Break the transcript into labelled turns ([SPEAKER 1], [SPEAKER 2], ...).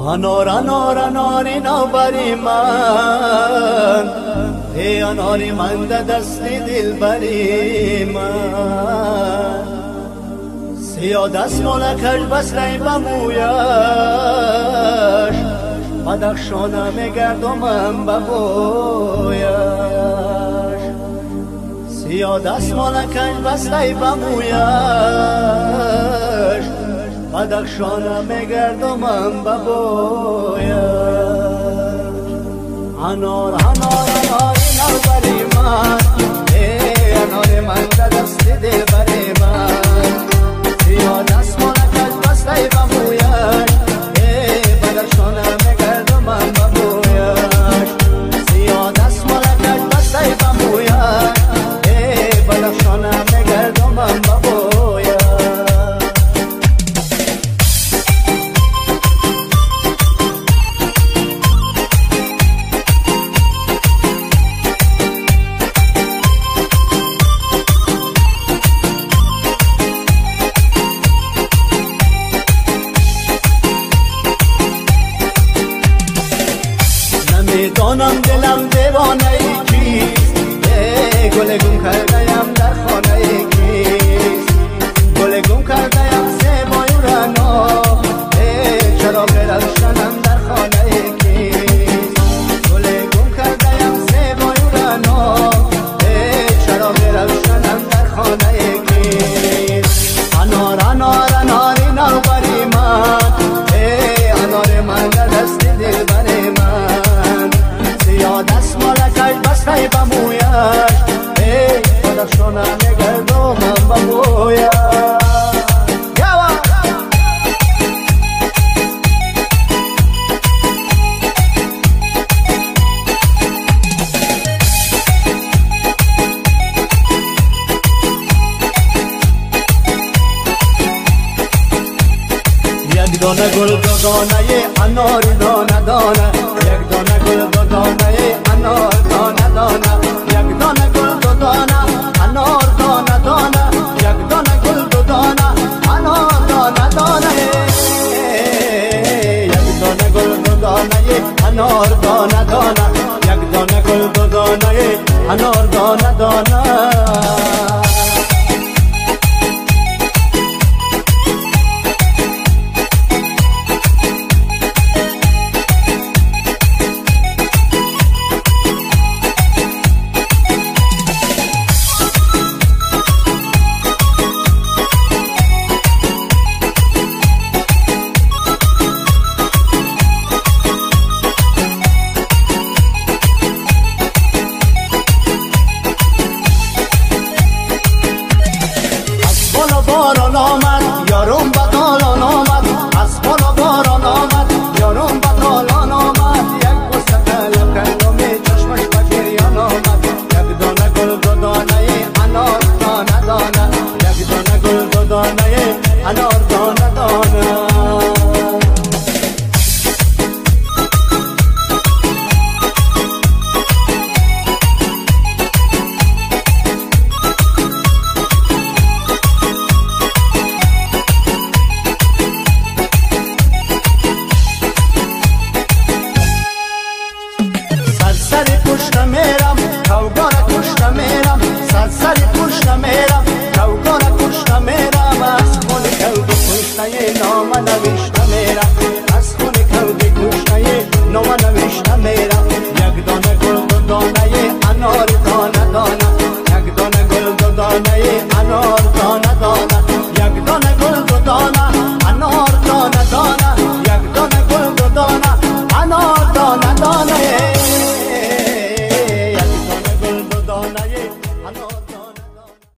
[SPEAKER 1] انار انار انار اینا بری من، ای اناری من ده دست دل بری من. سیاه دست مالکش بسته به مویش، بدخشانه میگردم به بویش. سیاه دست مالکش بسته به مویش، بدخشانه میگردم به بویش. انار انار انار اینا بری من، ای انار من ده دست دل بری من. سیاه دست مالکش بسته به مویش، ای بدخشانه میگردم به بویش. سیاه دست مالکش بسته به مویش، ای بدخشانه میگردم به بویش. نمیدانم دلم دیوانه ای کیست، ای گل گم کرده‌ام در خانه ای کیست. گل گم کرده‌ام سه مایورنا، ای چراغ روشنم در خانه ای کیست. گل گم کرده‌ام سه مایورنا، ای چراغ روشنم در خانه ای کیست. انار انار انار اینا بری من، ای انار من در دست دل بری من. سیاه دست مالکش بسته به مویش، ای بدخشانه میگردم به بویش. یک دانه گل دو دانه انار دانه دانه، یک دانه گل دو دانه انار دانه دانه، یک دانه گل دو دانه انار دانه دانه، یک دانه گل دو دانه انار دانه دانه، یک دانه گل دو دانه انار دانه دانه، یک دانه گل دو دانه انار دانه دانه. باران آمد یارم بدالان آمد، از بالا باران آمد یارم بدالان آمد. یک بوسه طلب کردم چشمش به جریان آمد، یک دانه گل دو دانه انار دانه دانه، یک دانه گل دو دانه انار دانه دانه. سرسری پشت میرم کوگار کشت میرم، سرسری پشت میرم کوگار کشت میرم. از خون کلب پشت نام نوشت